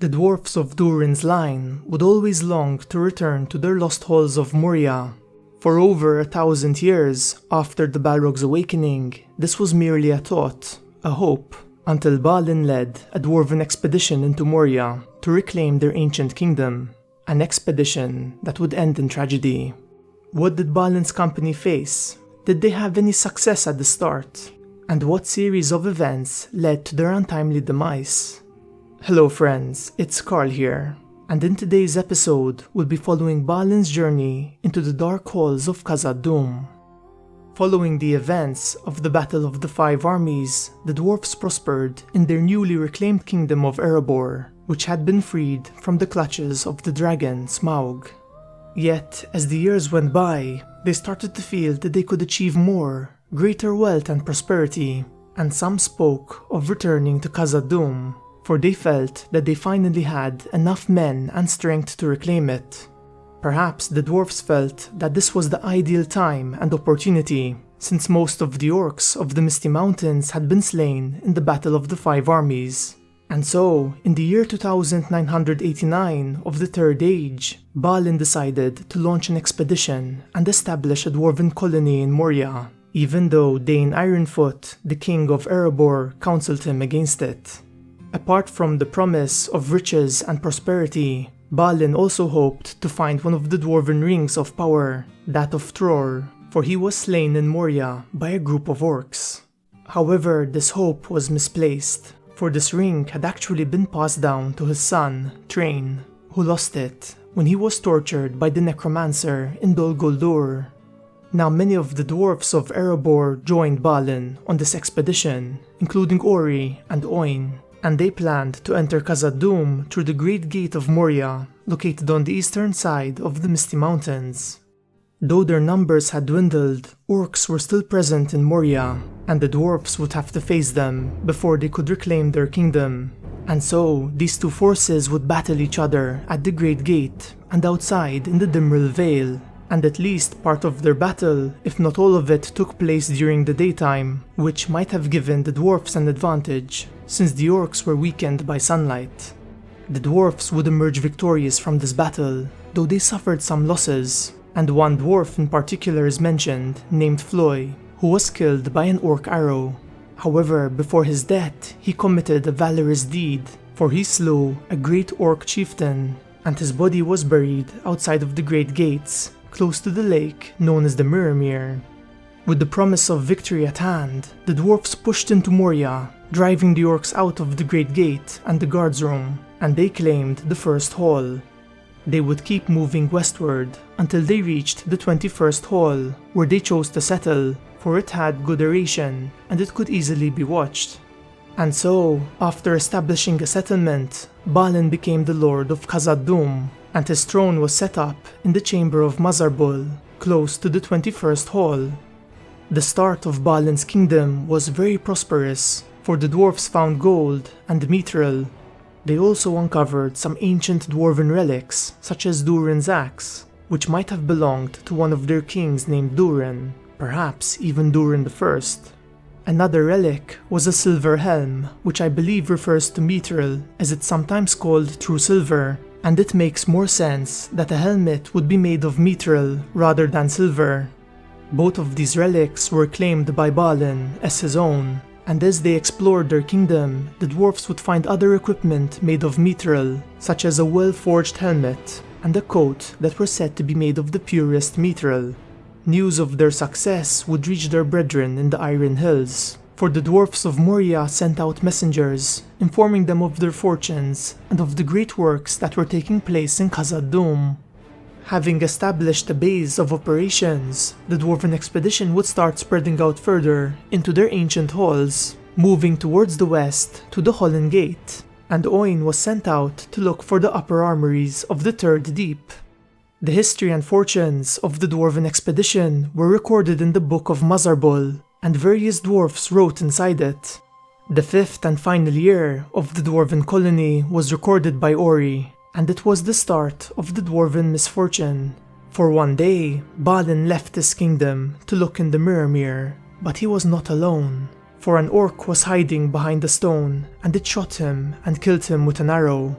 The dwarfs of Durin's line would always long to return to their lost halls of Moria. For over 1,000 years after the Balrog's awakening, this was merely a thought, a hope, until Balin led a dwarven expedition into Moria to reclaim their ancient kingdom, an expedition that would end in tragedy. What did Balin's company face? Did they have any success at the start? And what series of events led to their untimely demise? Hello friends, it's Carl here, and in today's episode we'll be following Balin's journey into the dark halls of Khazad-dûm. Following the events of the Battle of the Five Armies, the dwarfs prospered in their newly reclaimed kingdom of Erebor, which had been freed from the clutches of the dragon Smaug. Yet, as the years went by, they started to feel that they could achieve more, greater wealth and prosperity, and some spoke of returning to Khazad-dûm, for they felt that they finally had enough men and strength to reclaim it. Perhaps the dwarfs felt that this was the ideal time and opportunity, since most of the orcs of the Misty Mountains had been slain in the Battle of the Five Armies. And so, in the year 2989 of the Third Age, Balin decided to launch an expedition and establish a dwarven colony in Moria, even though Dain Ironfoot, the king of Erebor, counseled him against it. Apart from the promise of riches and prosperity, Balin also hoped to find one of the dwarven rings of power, that of Tror, for he was slain in Moria by a group of orcs. However, this hope was misplaced, for this ring had actually been passed down to his son, Thrain, who lost it when he was tortured by the necromancer in Dol Guldur. Now many of the dwarfs of Erebor joined Balin on this expedition, including Ori and Oin, and they planned to enter Khazad-dûm through the Great Gate of Moria, located on the eastern side of the Misty Mountains. Though their numbers had dwindled, orcs were still present in Moria, and the dwarfs would have to face them before they could reclaim their kingdom. And so, these two forces would battle each other at the Great Gate and outside in the Dimril Vale, and at least part of their battle, if not all of it, took place during the daytime, which might have given the dwarfs an advantage, since the orcs were weakened by sunlight. The dwarfs would emerge victorious from this battle, though they suffered some losses, and one dwarf in particular is mentioned, named Floy, who was killed by an orc arrow. However, before his death, he committed a valorous deed, for he slew a great orc chieftain, and his body was buried outside of the Great Gates, close to the lake known as the Mirrormere. With the promise of victory at hand, the dwarfs pushed into Moria, driving the orcs out of the Great Gate and the guards room, and they claimed the first hall. They would keep moving westward until they reached the 21st hall, where they chose to settle, for it had good aeration and it could easily be watched. And so, after establishing a settlement, Balin became the lord of Khazad-dûm, and his throne was set up in the chamber of Mazarbul, close to the 21st hall. The start of Balin's kingdom was very prosperous, for the dwarfs found gold and mithril. They also uncovered some ancient dwarven relics, such as Durin's axe, which might have belonged to one of their kings named Durin, perhaps even Durin I. Another relic was a silver helm, which I believe refers to mithril, as it's sometimes called true silver, and it makes more sense that a helmet would be made of mithril rather than silver. Both of these relics were claimed by Balin as his own, and as they explored their kingdom, the dwarfs would find other equipment made of mithril, such as a well-forged helmet and a coat that were said to be made of the purest mithril. News of their success would reach their brethren in the Iron Hills, for the dwarfs of Moria sent out messengers, informing them of their fortunes and of the great works that were taking place in Khazad-dûm. Having established a base of operations, the dwarven expedition would start spreading out further into their ancient halls, moving towards the west to the Holland Gate, and Oin was sent out to look for the upper armories of the Third Deep. The history and fortunes of the dwarven expedition were recorded in the Book of Mazarbul, and various dwarfs wrote inside it. The fifth and final year of the dwarven colony was recorded by Ori, and it was the start of the dwarven misfortune. For one day, Balin left his kingdom to look in the Mirrormere, but he was not alone, for an orc was hiding behind a stone, and it shot him and killed him with an arrow.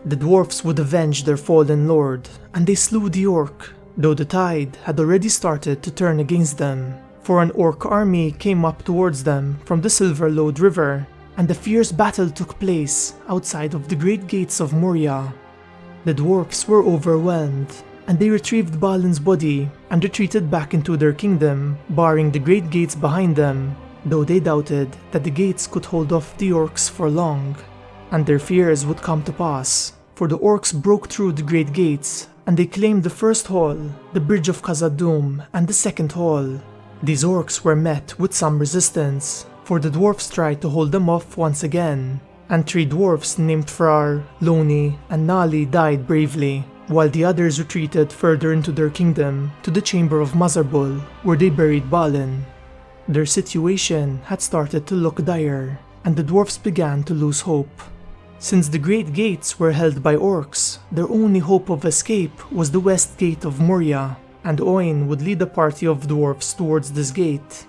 The dwarfs would avenge their fallen lord, and they slew the orc, though the tide had already started to turn against them, for an orc army came up towards them from the Silverlode River, and a fierce battle took place outside of the great gates of Moria. The dwarfs were overwhelmed, and they retrieved Balin's body and retreated back into their kingdom, barring the great gates behind them, though they doubted that the gates could hold off the orcs for long. And their fears would come to pass, for the orcs broke through the great gates, and they claimed the first hall, the Bridge of Khazad-dûm, and the second hall. These orcs were met with some resistance, for the dwarfs tried to hold them off once again, and 3 dwarfs named Frar, Loni, and Nali died bravely, while the others retreated further into their kingdom to the Chamber of Mazarbul, where they buried Balin. Their situation had started to look dire, and the dwarfs began to lose hope. Since the great gates were held by orcs, their only hope of escape was the west gate of Moria, and Oin would lead a party of dwarfs towards this gate.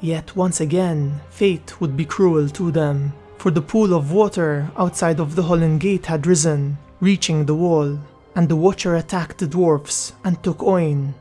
Yet once again, fate would be cruel to them, for the pool of water outside of the Holland Gate had risen, reaching the wall, and the Watcher attacked the dwarfs and took Oin.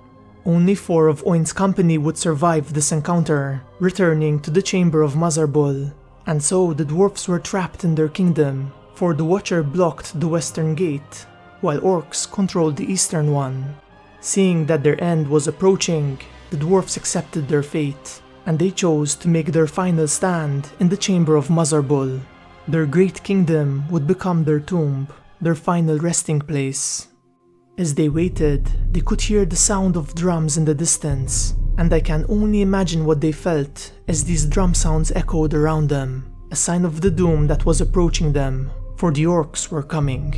Only 4 of Oin's company would survive this encounter, returning to the Chamber of Mazarbul, and so the dwarfs were trapped in their kingdom, for the Watcher blocked the western gate, while orcs controlled the eastern one. Seeing that their end was approaching, the dwarfs accepted their fate, and they chose to make their final stand in the Chamber of Mazarbul. Their great kingdom would become their tomb, their final resting place. As they waited, they could hear the sound of drums in the distance, and I can only imagine what they felt as these drum sounds echoed around them, a sign of the doom that was approaching them, for the orcs were coming.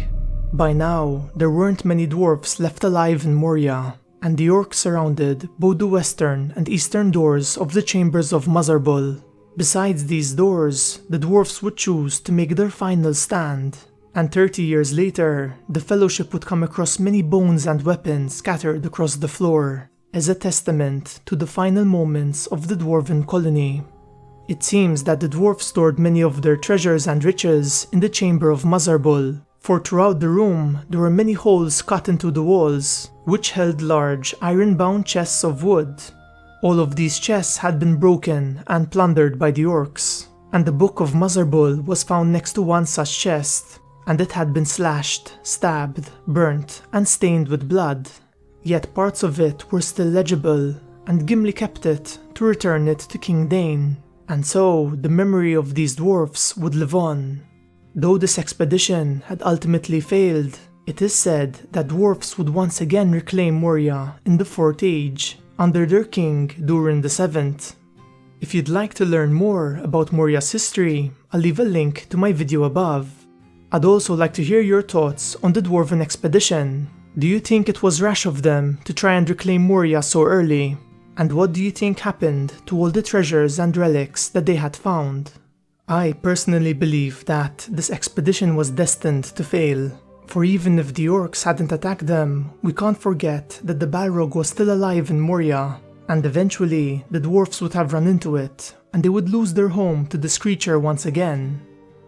By now, there weren't many dwarfs left alive in Moria, and the orcs surrounded both the western and eastern doors of the Chambers of Mazarbul. Besides these doors, the dwarfs would choose to make their final stand, and 30 years later, the Fellowship would come across many bones and weapons scattered across the floor, as a testament to the final moments of the dwarven colony. It seems that the dwarfs stored many of their treasures and riches in the Chamber of Mazarbul, for throughout the room there were many holes cut into the walls, which held large iron-bound chests of wood. All of these chests had been broken and plundered by the orcs, and the Book of Mazarbul was found next to one such chest, and it had been slashed, stabbed, burnt, and stained with blood. Yet parts of it were still legible, and Gimli kept it to return it to King Dain, and so the memory of these dwarfs would live on. Though this expedition had ultimately failed, it is said that dwarfs would once again reclaim Moria in the 4th Age, under their king Durin VII. If you'd like to learn more about Moria's history, I'll leave a link to my video above. I'd also like to hear your thoughts on the dwarven expedition. Do you think it was rash of them to try and reclaim Moria so early? And what do you think happened to all the treasures and relics that they had found? I personally believe that this expedition was destined to fail, for even if the orcs hadn't attacked them, we can't forget that the Balrog was still alive in Moria, and eventually the dwarfs would have run into it, and they would lose their home to this creature once again.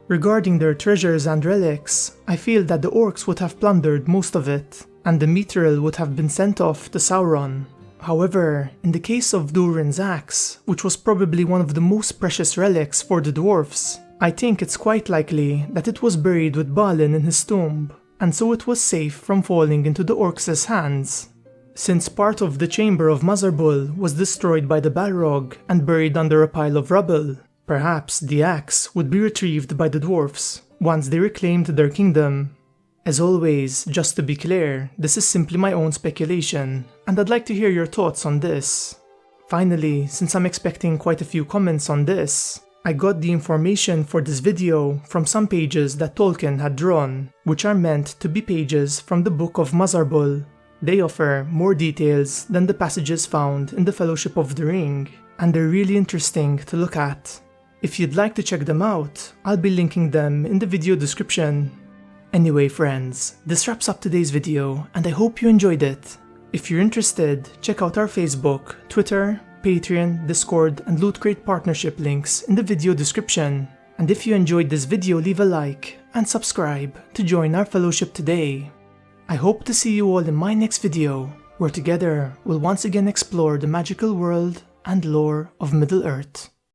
Regarding their treasures and relics, I feel that the orcs would have plundered most of it, and the Mithril would have been sent off to Sauron. However, in the case of Durin's axe, which was probably one of the most precious relics for the dwarfs, I think it's quite likely that it was buried with Balin in his tomb, and so it was safe from falling into the orcs' hands. Since part of the Chamber of Mazarbul was destroyed by the Balrog and buried under a pile of rubble, perhaps the axe would be retrieved by the dwarfs once they reclaimed their kingdom. As always, just to be clear, this is simply my own speculation, and I'd like to hear your thoughts on this. Finally, since I'm expecting quite a few comments on this, I got the information for this video from some pages that Tolkien had drawn, which are meant to be pages from the Book of Mazarbul. They offer more details than the passages found in the Fellowship of the Ring, and they're really interesting to look at. If you'd like to check them out, I'll be linking them in the video description. Anyway friends, this wraps up today's video, and I hope you enjoyed it. If you're interested, check out our Facebook, Twitter, Patreon, Discord, and Loot Crate partnership links in the video description. And if you enjoyed this video, leave a like, and subscribe to join our fellowship today. I hope to see you all in my next video, where together we'll once again explore the magical world and lore of Middle-earth.